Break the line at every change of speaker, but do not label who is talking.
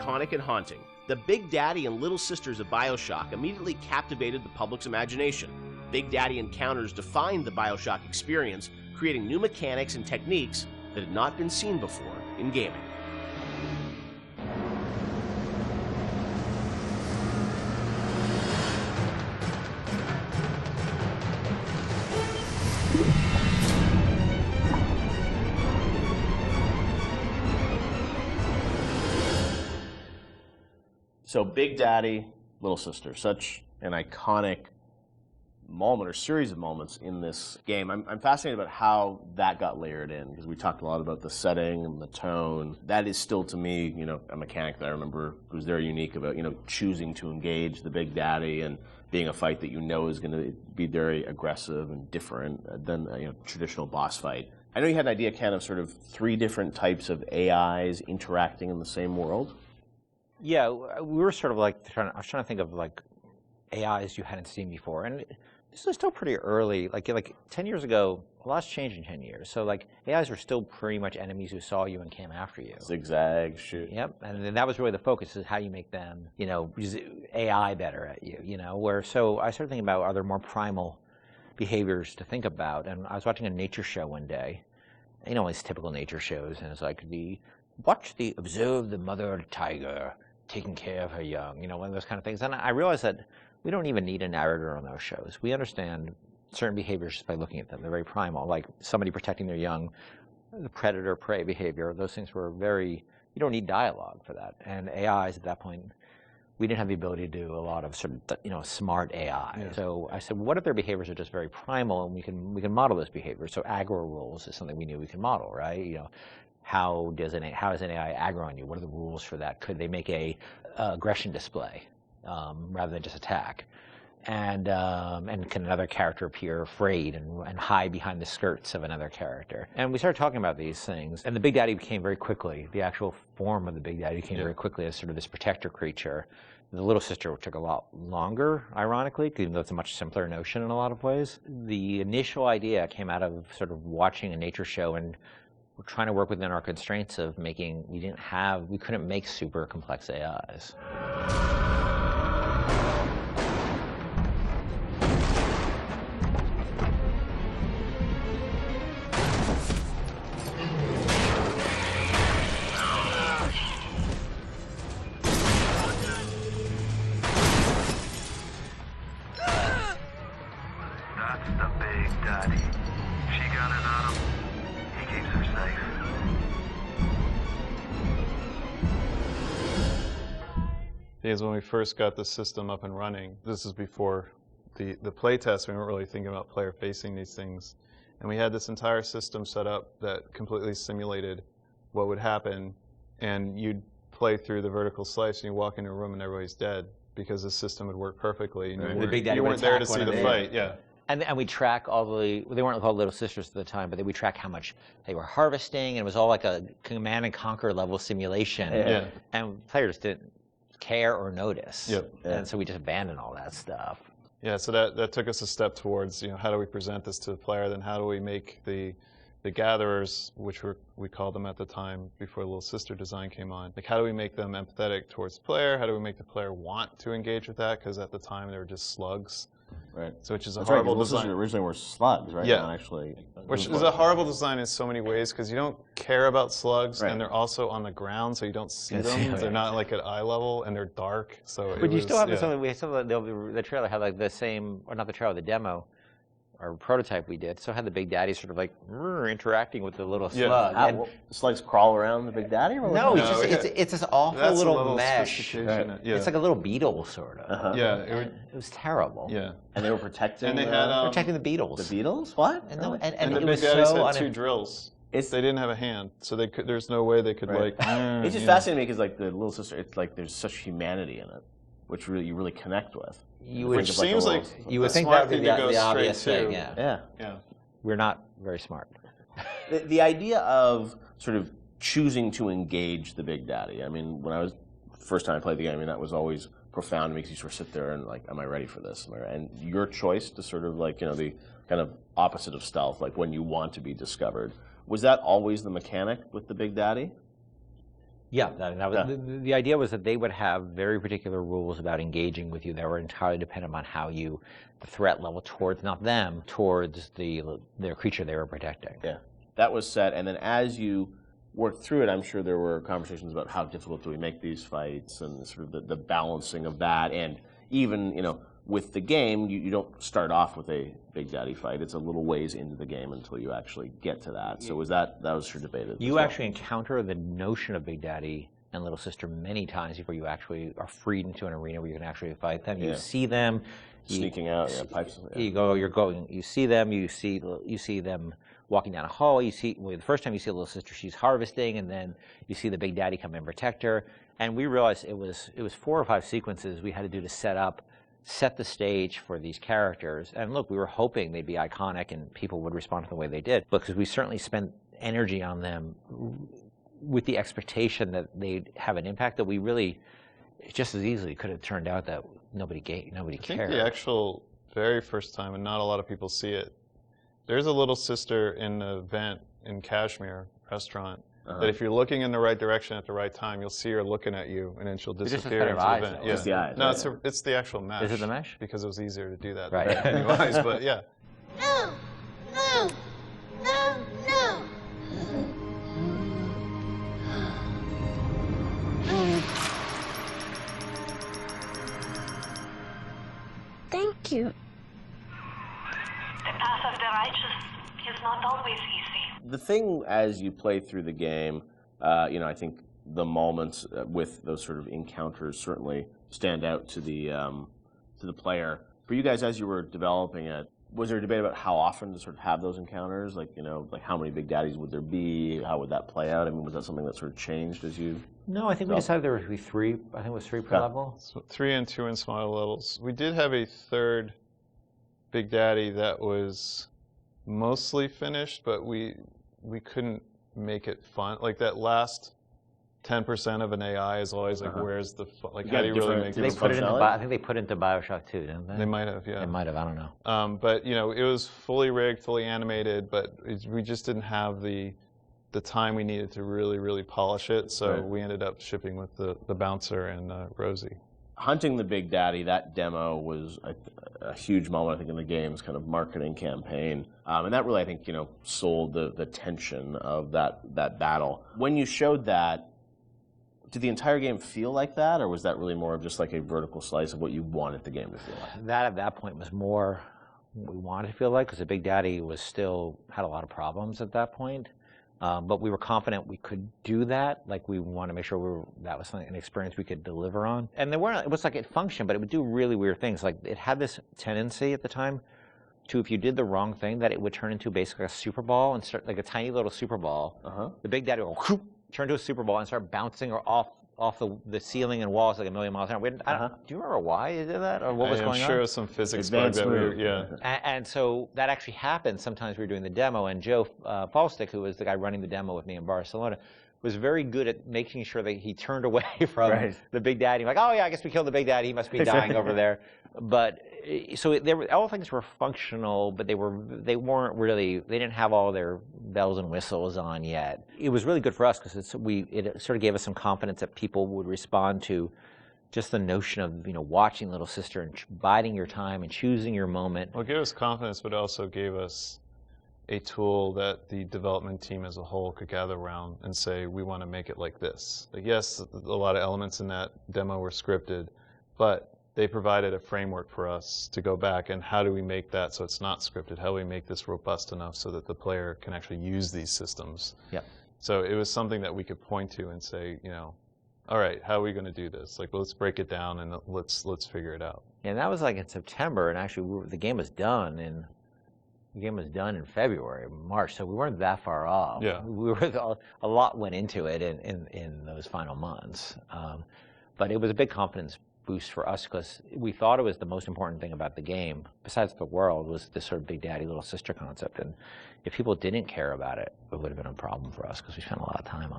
iconic and haunting, the Big Daddy and Little Sisters of BioShock immediately captivated the public's imagination. Big Daddy encounters defined the BioShock experience, creating new mechanics and techniques that had not been seen before in gaming. So Big Daddy, Little Sister, such an iconic moment or series of moments in this game. I'm fascinated about how that got layered in, because we talked a lot about the setting and the tone. That is still, to me, a mechanic that I remember was very unique about, choosing to engage the Big Daddy and being a fight that is going to be very aggressive and different than a traditional boss fight. I know you had an idea, Ken, of sort of 3 different types of AIs interacting in the same world.
Yeah, we were sort of like I was trying to think of like AIs you hadn't seen before, and this is still pretty early. Like 10 years ago, a lot's changed in 10 years. So like AIs were still pretty much enemies who saw you and came after you.
Zigzag, shoot.
Yep, and then that was really the focus, is how you make them, use AI better at you. So I started thinking about, are there more primal behaviors to think about? And I was watching a nature show one day, these typical nature shows, and it's like observe the mother tiger taking care of her young, one of those kind of things. And I realized that we don't even need a narrator on those shows. We understand certain behaviors just by looking at them. They're very primal, like somebody protecting their young, the predator-prey behavior. Those things were you don't need dialogue for that. And AIs at that point, we didn't have the ability to do a lot of sort of, smart AI. Yeah. So I said, what if their behaviors are just very primal, and we can model those behaviors? So aggro rules is something we knew we could model, right? How is an AI aggro on you? What are the rules for that? Could they make a aggression display rather than just attack? And can another character appear afraid and hide behind the skirts of another character? And we started talking about these things, and the Big Daddy became very quickly, the actual form of the Big Daddy became very quickly as sort of this protector creature. The Little Sister took a lot longer, ironically, even though it's a much simpler notion in a lot of ways. The initial idea came out of sort of watching a nature show, and we're trying to work within our constraints of we couldn't make super complex AIs.
That's the Big Daddy. She got it on him. He keeps her safe.
Because when we first got the system up and running, this is before the play test, we weren't really thinking about player facing these things. And we had this entire system set up that completely simulated what would happen. And you'd play through the vertical slice, and you walk into a room and everybody's dead, because the system would work perfectly. And you weren't there to see the fight. Yeah.
And we track they weren't called Little Sisters at the time, but we track how much they were harvesting, and it was all like a Command and Conquer level simulation.
Yeah.
And players didn't care or notice.
Yep.
And so we just abandoned all that stuff.
Yeah, so that took us a step towards, how do we present this to the player, then how do we make the gatherers, which we called them at the time before Little Sister design came on, like how do we make them empathetic towards the player? How do we make the player want to engage with that? Because at the time they were just slugs.
Right.
So which is a horrible design.
Originally were slugs, right?
Yeah.
Not actually.
Which is a horrible design in so many ways, because you don't care about slugs,
right.
And they're also on the ground, so you don't see them. They're not like at eye level, and they're dark. So
but you still have the trailer had like the same, or not the trailer, the demo, or prototype we did. So had the Big Daddy sort of like interacting with the little slug.
Yeah. And slugs crawl around the Big Daddy? Or
no, it's this awful little mesh.
Right. Yeah.
It's like a little beetle, sort of.
Uh-huh.
Yeah.
It was terrible.
Yeah.
And they were protecting.
And they had
protecting the beetles.
The beetles? What?
And
the Big Daddies had 2 drills. They didn't have a hand, so there's no way they could
It's just fascinating because like the Little Sister, it's like there's such humanity in it, which you really connect with.
Which seems like
you would think that would be the obvious thing. Yeah. We're not very smart.
The idea of sort of choosing to engage the Big Daddy. I mean, when I was first time I played the game, that was always profound to me, because you sort of sit there and like, am I ready for this? And your choice to sort of like, the kind of opposite of stealth, like when you want to be discovered. Was that always the mechanic with the Big Daddy?
Yeah, that was, the idea was that they would have very particular rules about engaging with you that were entirely dependent on how you, the threat level towards, not them, towards their creature they were protecting.
Yeah, that was set, and then as you worked through it, I'm sure there were conversations about how difficult do we make these fights and sort of the balancing of that, and even, you know, with the game, you don't start off with a Big Daddy fight. It's a little ways into the game until you actually get to that. So that was sure debated.
You actually encounter the notion of Big Daddy and Little Sister many times before you actually are freed into an arena where you can actually fight them. You see them
sneaking out, pipes.
You see them. You see them walking down a hall. You see the first time you see Little Sister, she's harvesting, and then you see the Big Daddy come and protect her. And we realized it was 4 or 5 sequences we had to do to set the stage for these characters. And look, we were hoping they'd be iconic and people would respond to the way they did, because we certainly spent energy on them with the expectation that they'd have an impact that we really just as easily could have turned out that nobody cared.
I think the actual very first time, and not a lot of people see it, there's a Little Sister in the vent in Kashmir restaurant. That if you're looking in the right direction at the right time, you'll see her looking at you, and then she'll disappear into the vent.
Just the eyes.
No, it's the actual mesh.
Is it the mesh?
Because it was easier to do that
right.
than new eyes, but yeah.
No! No! No! No! Thank you.
The path of the righteous is not always easy.
The thing as you play through the game, you know, I think the moments with those sort of encounters certainly stand out to the player. For you guys, as you were developing it, was there a debate about how often to sort of have those encounters? Like, you know, like how many Big Daddies would there be? How would that play out? I mean, was that something that sort of changed as you?
No, I think we decided there would be 3. I think it was 3 per level.
So 3 and 2 in smaller levels. We did have a third Big Daddy that was mostly finished, but we couldn't make it fun. Like that last 10% of an AI is always like, where's the fun? Like, how do you really make it
fun? I think they put it into BioShock 2, didn't they?
They might have, yeah.
They might have, I don't know.
But, you know, it was fully rigged, fully animated, but we just didn't have the time we needed to really, really polish it, so we ended up shipping with the Bouncer and Rosie.
Hunting the Big Daddy, that demo was a huge moment, I think, in the game's kind of marketing campaign. And that really, I think, you know, sold the tension of that battle. When you showed that, did the entire game feel like that, or was that really more of just like a vertical slice of what you wanted the game to feel like?
That, at that point, was more what we wanted to feel like, because the Big Daddy had a lot of problems at that point. But we were confident we could do that. Like, we wanted to make sure that was an experience we could deliver on. And it was like it functioned, but it would do really weird things. Like, it had this tendency at the time to, if you did the wrong thing, that it would turn into basically a super ball and start like a tiny little super ball. The Big Daddy would go, turn to a super ball and start bouncing off the ceiling and walls like a million miles an hour. Do you remember why you did that, or what was going on?
I'm sure it was some physics bug that we were,
And so that actually happened. Sometimes we were doing the demo, and Geoff Falstick, who was the guy running the demo with me in Barcelona, was very good at making sure that he turned away from the Big Daddy. Like, oh yeah, I guess we killed the Big Daddy. He must be dying over there. But so all things were functional, but they weren't really. They didn't have all their bells and whistles on yet. It was really good for us because it sort of gave us some confidence that people would respond to just the notion of, you know, watching Little Sister and biding your time and choosing your moment.
Well, it gave us confidence, but also gave us a tool that the development team as a whole could gather around and say, we want to make it like this. Like, yes, a lot of elements in that demo were scripted, but they provided a framework for us to go back and how do we make that so it's not scripted? How do we make this robust enough so that the player can actually use these systems?
Yep.
So it was something that we could point to and say, you know, all right, how are we going to do this? Like, let's break it down and let's figure it out.
And that was like in September, and actually the game was done in February, March, so we weren't that far off.
Yeah.
A lot went into it in those final months. But it was a big confidence boost for us because we thought it was the most important thing about the game, besides the world, was this sort of Big Daddy, Little Sister concept. And if people didn't care about it, it would have been a problem for us because we spent a lot of time on it.